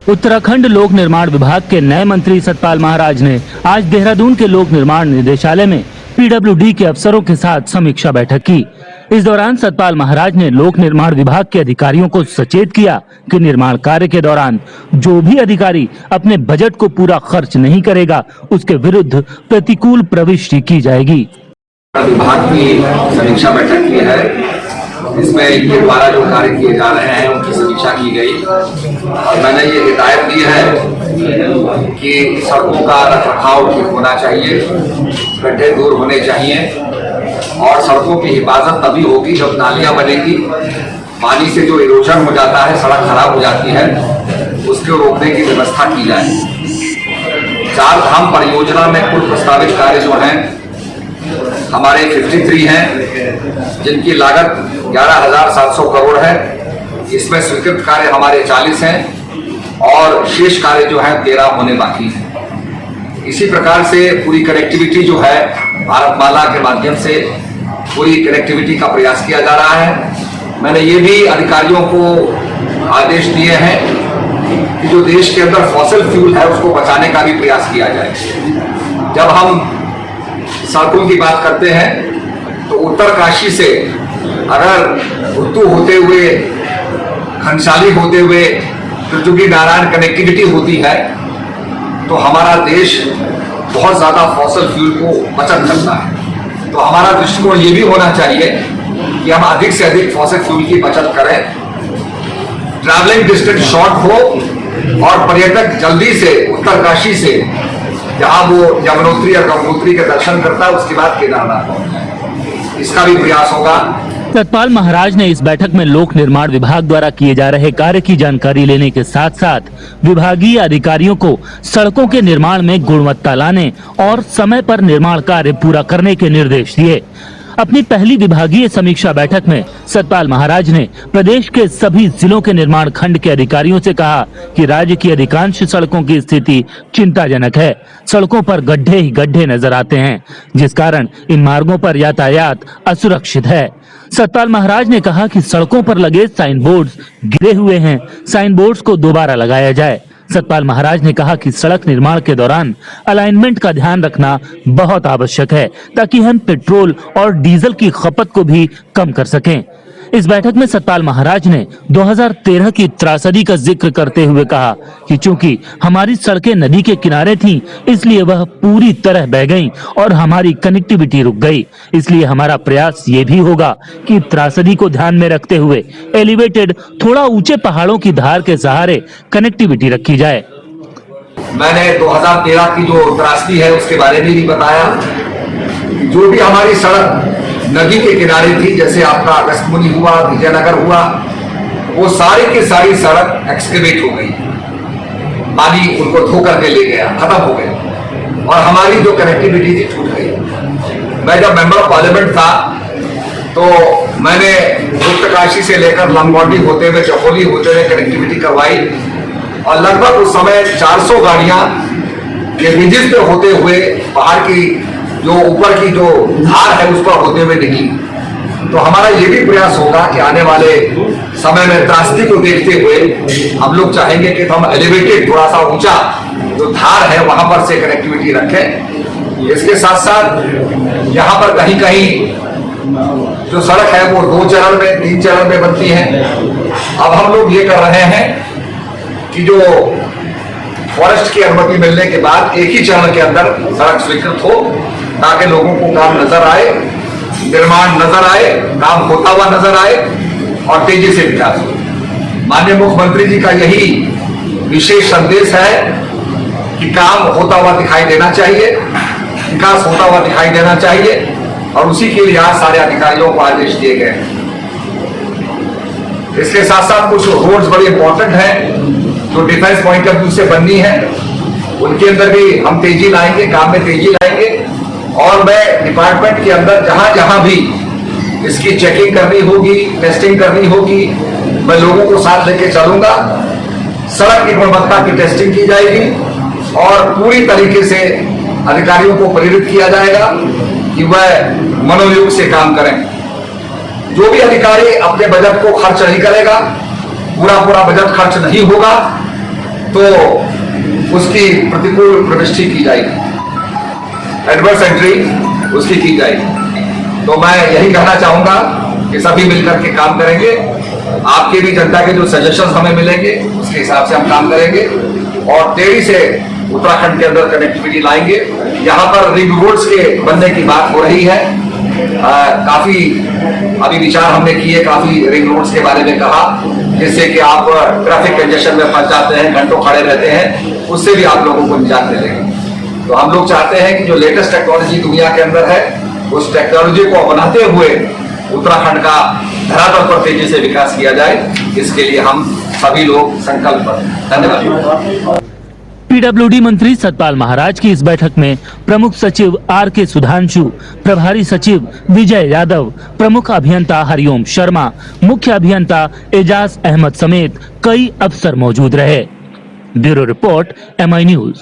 उत्तराखंड लोक निर्माण विभाग के नए मंत्री सतपाल महाराज ने आज देहरादून के लोक निर्माण निदेशालय में पीडब्ल्यूडी के अफसरों के साथ समीक्षा बैठक की। इस दौरान सतपाल महाराज ने लोक निर्माण विभाग के अधिकारियों को सचेत किया कि निर्माण कार्य के दौरान जो भी अधिकारी अपने बजट को पूरा खर्च नहीं करेगा, उसके विरुद्ध प्रतिकूल प्रविष्टि की जाएगी। विभाग की समीक्षा बैठक की है, इसमें इनके द्वारा जो कार्य किए जा रहे हैं उनकी समीक्षा की गई और मैंने ये हिदायत दी है कि सड़कों का रखरखाव ठीक होना चाहिए, गड्ढे दूर होने चाहिए और सड़कों की हिफाजत तभी होगी जब नालियां बनेगी। पानी से जो इरोजन हो जाता है, सड़क खराब हो जाती है, उसको रोकने की व्यवस्था की जाए। चार धाम परियोजना में कुल प्रस्तावित कार्य जो हैं हमारे 53 हैं, जिनकी लागत 11,700 करोड़ है। इसमें स्वीकृत कार्य हमारे 40 हैं और शेष कार्य जो है 13 होने बाकी हैं। इसी प्रकार से पूरी कनेक्टिविटी जो है भारतमाला के माध्यम से पूरी कनेक्टिविटी का प्रयास किया जा रहा है। मैंने ये भी अधिकारियों को आदेश दिए हैं कि जो देश के अंदर फॉसिल फ्यूल है उसको बचाने का भी प्रयास किया जाए। जब हम सड़कों की बात करते हैं तो उत्तरकाशी से अगर उर्दू होते हुए, खनसाली होते हुए त्रिचुकी नारायण कनेक्टिविटी होती है तो हमारा देश बहुत ज्यादा फॉसिल फ्यूल को बचत करता है। तो हमारा दृष्टिकोण ये भी होना चाहिए कि हम अधिक से अधिक फॉसिल फ्यूल की बचत करें, ट्रैवलिंग डिस्टेंस शॉर्ट हो और पर्यटक जल्दी से उत्तरकाशी से जहां वो यमुनोत्री और गंगोत्री के दर्शन करता है उसके बाद केदारनाथ पहुंचे, इसका भी प्रयास होगा। सतपाल महाराज ने इस बैठक में लोक निर्माण विभाग द्वारा किए जा रहे कार्य की जानकारी लेने के साथ साथ विभागीय अधिकारियों को सड़कों के निर्माण में गुणवत्ता लाने और समय पर निर्माण कार्य पूरा करने के निर्देश दिए। अपनी पहली विभागीय समीक्षा बैठक में सतपाल महाराज ने प्रदेश के सभी जिलों के निर्माण खंड के अधिकारियों से कहा कि राज्य की अधिकांश सड़कों की स्थिति चिंताजनक है। सड़कों पर गड्ढे ही गड्ढे नजर आते हैं, जिस कारण इन मार्गों पर यातायात असुरक्षित है। सतपाल महाराज ने कहा कि सड़कों पर लगे साइन बोर्ड्स गिरे हुए हैं, साइन बोर्ड्स को दोबारा लगाया जाए। सतपाल महाराज ने कहा कि सड़क निर्माण के दौरान अलाइनमेंट का ध्यान रखना बहुत आवश्यक है ताकि हम पेट्रोल और डीजल की खपत को भी कम कर सकें। इस बैठक में सतपाल महाराज ने 2013 की त्रासदी का जिक्र करते हुए कहा कि चूंकि हमारी सड़कें नदी के किनारे थीं, इसलिए वह पूरी तरह बह गईं और हमारी कनेक्टिविटी रुक गई। इसलिए हमारा प्रयास ये भी होगा कि त्रासदी को ध्यान में रखते हुए एलिवेटेड, थोड़ा ऊंचे पहाड़ों की धार के सहारे कनेक्टिविटी रखी जाए। मैंने 2013 की जो त्रासदी है उसके बारे में भी बताया। जो भी हमारी सड़क नदी के किनारे थी, जैसे आपका अगस्तमुनि हुआ, विजयनगर हुआ, वो सारी की सारी सड़क एक्सकेवेट हो गई, पानी उनको धो करके ले गया, खत्म हो गए और हमारी जो कनेक्टिविटी थी छूट गई। मैं जब मेंबर ऑफ पार्लियामेंट था तो मैंने उत्तरकाशी से लेकर लंगोटी होते हुए, चकोली होते हुए कनेक्टिविटी करवाई और लगभग उस समय 400 गाड़ियां ये रिजिस पे होते हुए पहाड़ की जो ऊपर की जो धार है उस पर होते हुए निकली। तो हमारा ये भी प्रयास होगा कि आने वाले समय में त्रासदी को देखते हुए हम लोग चाहेंगे कि हम एलिवेटेड, थोड़ा सा ऊंचा जो धार है वहां पर से कनेक्टिविटी रखें। इसके साथ साथ यहाँ पर कहीं कहीं जो सड़क है वो 2 चरण में, 3 चरण में बनती है। अब हम लोग ये कर रहे हैं कि जो फॉरेस्ट की अनुमति मिलने के बाद एक ही चरण के अंदर सड़क स्वीकृत हो ताकि लोगों को काम नजर आए, निर्माण नजर आए, काम होता हुआ नजर आए और तेजी से विकास हो। माननीय मुख्यमंत्री जी का यही विशेष संदेश है कि काम होता हुआ दिखाई देना चाहिए, विकास होता हुआ दिखाई देना चाहिए और उसी के लिए आज सारे अधिकारियों को आदेश दिए गए हैं। इसके साथ साथ कुछ रोड्स बड़ी इंपॉर्टेंट हैं जो डिफेंस पॉइंट ऑफ व्यू से बननी है, उनके अंदर भी हम तेजी लाएंगे, काम में तेजी लाएंगे और मैं डिपार्टमेंट के अंदर जहां जहां भी इसकी चेकिंग करनी होगी, टेस्टिंग करनी होगी, मैं लोगों को साथ लेके चलूंगा। सड़क की गुणवत्ता की टेस्टिंग की जाएगी और पूरी तरीके से अधिकारियों को प्रेरित किया जाएगा कि वह मनोयोग से काम करें। जो भी अधिकारी अपने बजट को खर्च नहीं करेगा, पूरा बजट खर्च नहीं होगा, तो उसकी प्रतिकूल प्रविष्टि की जाएगी, एडवर्स एंट्री उसकी की जाएगी। तो मैं यही कहना चाहूंगा कि सभी मिलकर के काम करेंगे। आपके भी जनता के जो सजेशंस हमें मिलेंगे उसके हिसाब से हम काम करेंगे और टेढ़ी से उत्तराखंड के अंदर कनेक्टिविटी लाएंगे। यहाँ पर रिंग रोड्स के बनने की बात हो रही है, काफी अभी विचार हमने किए, काफी रिंग रोड्स के बारे में कहा, जिससे कि आप ट्रैफिक कंजेशन में फंस जाते हैं, घंटों खड़े रहते हैं, उससे भी आप लोगों को निजात मिलेगी। तो हम लोग चाहते हैं कि जो लेटेस्ट टेक्नोलॉजी दुनिया के अंदर है उस टेक्नोलॉजी को अपनाते हुए उत्तराखंड का धरातल पर तेजी से विकास किया जाए, इसके लिए हम सभी लोग संकल्पबद्ध हैं। धन्यवाद। पीडब्ल्यूडी मंत्री सतपाल महाराज की इस बैठक में प्रमुख सचिव आर.के. सुधांशु, प्रभारी सचिव विजय यादव, प्रमुख अभियंता हरिओम शर्मा, मुख्य अभियंता एजाज अहमद समेत कई अफसर मौजूद रहे। Bureau report, MI news.